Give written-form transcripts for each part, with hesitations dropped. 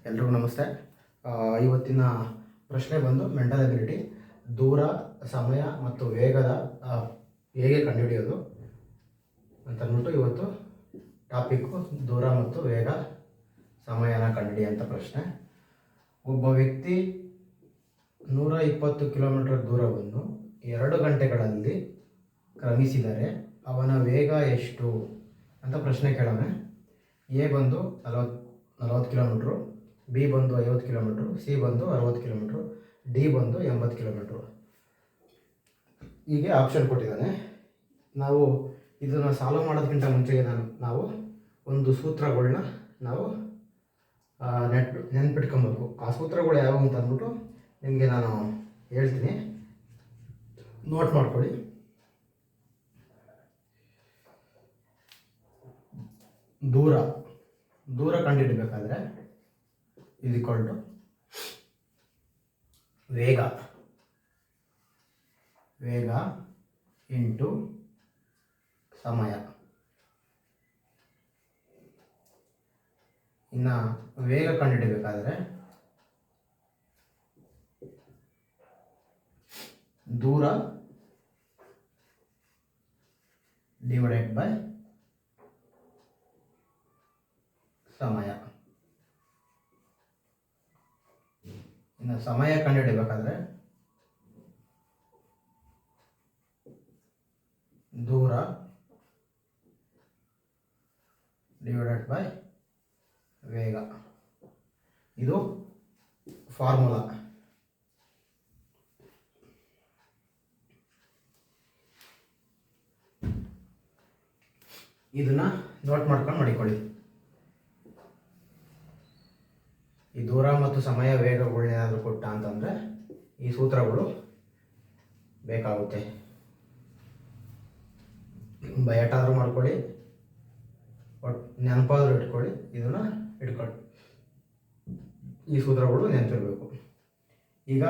ಎಲ್ರಿಗೂ ನಮಸ್ತೆ. ಇವತ್ತಿನ ಪ್ರಶ್ನೆ ಬಂದು ಮೆಂಟಲ್ ಎಬಿಲಿಟಿ, ದೂರ, ಸಮಯ ಮತ್ತು ವೇಗದ ಹೇಗೆ ಕಂಡುಹಿಡಿಯೋದು ಅಂತಂದ್ಬಿಟ್ಟು ಇವತ್ತು ಟಾಪಿಕ್ಕು ದೂರ ಮತ್ತು ವೇಗ ಸಮಯನ ಕಂಡುಹಿಡಿಯುವಂಥ ಪ್ರಶ್ನೆ. ಒಬ್ಬ ವ್ಯಕ್ತಿ 120 ಕಿಲೋಮೀಟರ್ ದೂರವನ್ನು 2 ಗಂಟೆಗಳಲ್ಲಿ ಕ್ರಮಿಸಿದರೆ ಅವನ ವೇಗ ಎಷ್ಟು ಅಂತ ಪ್ರಶ್ನೆ ಕೇಳೋಣ. ಎ ಬಂದು 40 ಕಿಲೋಮೀಟ್ರು, ಬಿ ಬಂದು 50 ಕಿಲೋಮೀಟ್ರು, ಸಿ ಬಂದು 60 ಕಿಲೋಮೀಟ್ರು, ಡಿ ಬಂದು 80 ಕಿಲೋಮೀಟ್ರು. ಹೀಗೆ ಆಪ್ಷನ್ ಕೊಟ್ಟಿದ್ದಾನೆ. ನಾವು ಇದನ್ನು ಸಾಲ್ವ್ ಮಾಡೋದಕ್ಕಿಂತ ಮುಂಚೆಗೆ ನಾವು ಒಂದು ಸೂತ್ರಗಳನ್ನ ನಾವು ನೆನ್ಪಿಟ್ಕೊಬೇಕು. ಆ ಸೂತ್ರಗಳು ಯಾವುವು ಅಂತ ಅಂದ್ಬಿಟ್ಟು ನಿಮಗೆ ನಾನು ಹೇಳ್ತೀನಿ, ನೋಟ್ ಮಾಡ್ಕೊಳ್ಳಿ. ದೂರ ಕಂಡುಹಿಡಬೇಕಾದ್ರೆ ಇದು ಈಕ್ವಲ್ ಟು ವೇಗ ಇಂಟು ಸಮಯ. ಇನ್ನು ವೇಗ ಕಂಡುಹಿಡಬೇಕಾದ್ರೆ ದೂರ ಡಿವೈಡೆಡ್ ಬೈ ಸಮಯ. ಇನ್ನು ಸಮಯ ಕಂಡುಹಿಡಬೇಕಾದ್ರೆ ದೂರ ಡಿವೈಡೆಡ್ ಬೈ ವೇಗ. ಇದು ಫಾರ್ಮುಲಾ. ಇದನ್ನ ನೋಟ್ ಮಾಡ್ಕೊಂಡು ಮಾಡಿಕೊಳ್ಳಿ. ಈ ದೂರ ಮತ್ತು ಸಮಯ ವೇಗಗಳನ್ನೇನಾದರೂ ಕೊಟ್ಟ ಅಂತಂದರೆ ಈ ಸೂತ್ರಗಳು ಬೇಕಾಗುತ್ತೆ. ಬಯಟಾದರೂ ಮಾಡ್ಕೊಳ್ಳಿ, ಒಟ್ಟು ನೆನಪಾದರೂ ಇಟ್ಕೊಳ್ಳಿ, ಇದನ್ನು ಇಟ್ಕೊಳ್ಳಿ. ಈ ಸೂತ್ರಗಳು ನೆನಪಿರಬೇಕು. ಈಗ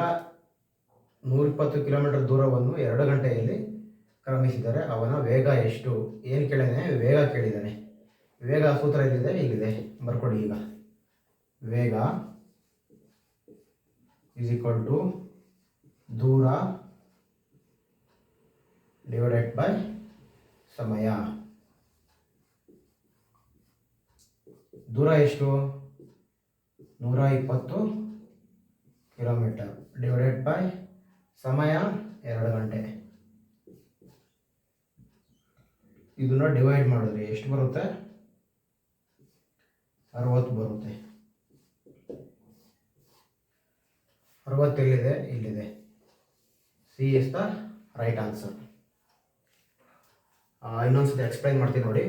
120 ಕಿಲೋಮೀಟರ್ ದೂರವನ್ನು 2 ಗಂಟೆಯಲ್ಲಿ ಕ್ರಮಿಸಿದರೆ ಅವನ ವೇಗ ಎಷ್ಟು ಏನು ಕೇಳಿದ್ದಾನೆ? ವೇಗ ಕೇಳಿದ್ದಾನೆ. ವೇಗ ಸೂತ್ರ ಎಲ್ಲಿದೆ? ಇಲ್ಲಿದೆ, ಬರ್ಕೊಳ್ಳಿ. ಈಗ ವೇಗ ಈಸ್ ಈಕ್ವಲ್ ಟು ದೂರ ಡಿವೈಡೆಡ್ ಬೈ ಸಮಯ. ದೂರ ಎಷ್ಟು? 120 ಕಿಲೋಮೀಟರ್ ಡಿವೈಡೆಡ್ ಬೈ ಸಮಯ 2 ಗಂಟೆ. ಇದನ್ನು ಡಿವೈಡ್ ಮಾಡಿದ್ರೆ ಎಷ್ಟು ಬರುತ್ತೆ? 60 ಬರುತ್ತೆ. 60 ಎಲ್ಲಿದೆ? ಇಲ್ಲಿದೆ. C is the right answer. ಇನ್ನೊಂದ್ಸತಿ ಎಕ್ಸ್ಪ್ಲೈನ್ ಮಾಡ್ತೀನಿ ನೋಡಿ.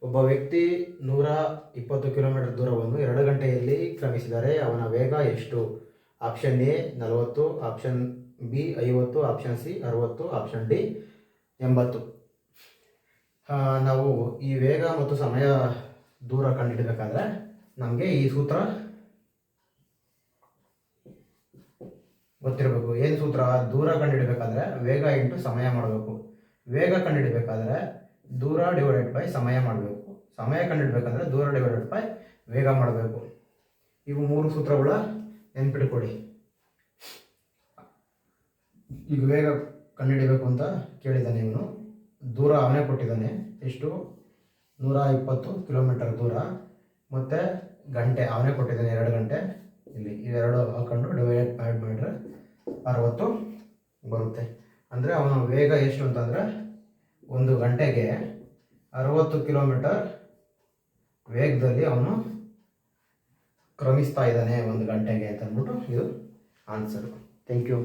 ಒಬ್ಬ ವ್ಯಕ್ತಿ 120 ಕಿಲೋಮೀಟರ್ ದೂರವನ್ನು 2 ಗಂಟೆಯಲ್ಲಿ ಕ್ರಮಿಸಿದರೆ ಅವನ ವೇಗ ಎಷ್ಟು? Option A 40, option B 50, option C 60, option D 80. ನಾವು ಈ ವೇಗ ಮತ್ತು ಸಮಯ ದೂರ ಕಂಡುಹಿಡಬೇಕಾದ್ರೆ ನಮಗೆ ಈ ಸೂತ್ರ ಗೊತ್ತಿರಬೇಕು. ಏನು ಸೂತ್ರ? ದೂರ ಕಂಡುಹಿಡಬೇಕಾದ್ರೆ ವೇಗ ಇಂಟು ಸಮಯ ಮಾಡಬೇಕು. ವೇಗ ಕಂಡುಹಿಡಬೇಕಾದ್ರೆ ದೂರ ಡಿವೈಡೆಡ್ ಬೈ ಸಮಯ ಮಾಡಬೇಕು. ಸಮಯ ಕಂಡುಹಿಡಬೇಕಾದ್ರೆ ದೂರ ಡಿವೈಡೆಡ್ ಬೈ ವೇಗ ಮಾಡಬೇಕು. ಇವು 3 ಸೂತ್ರಗಳ ನೆನ್ಪಿಟ್ಕೊಳ್ಳಿ. ಈಗ ವೇಗ ಕಂಡುಹಿಡಬೇಕು ಅಂತ ಕೇಳಿದ್ದಾನೆ ಇವನು. ದೂರ ಅವನೇ ಕೊಟ್ಟಿದ್ದಾನೆ. ಎಷ್ಟು? 120 ಕಿಲೋಮೀಟರ್ ದೂರ ಮತ್ತು ಗಂಟೆ ಅವನೇ ಕೊಟ್ಟಿದ್ದಾನೆ, 2 ಗಂಟೆ. ಇಲ್ಲಿ ಇವೆರಡು ಹಾಕೊಂಡು ಡಿವೈಡ್ ಮಾಡಿದ್ರೆ 60 ಬರುತ್ತೆ. ಅಂದರೆ ಅವನ ವೇಗ ಎಷ್ಟು ಅಂತಂದರೆ 1 ಗಂಟೆಗೆ 60 ಕಿಲೋಮೀಟರ್ ವೇಗದಲ್ಲಿ ಅವನು ಕ್ರಮಿಸ್ತಾ ಇದ್ದಾನೆ 1 ಗಂಟೆಗೆ ಅಂತ ಅಂದ್ಬಿಟ್ಟು ಇದು ಆನ್ಸರು. Thank you.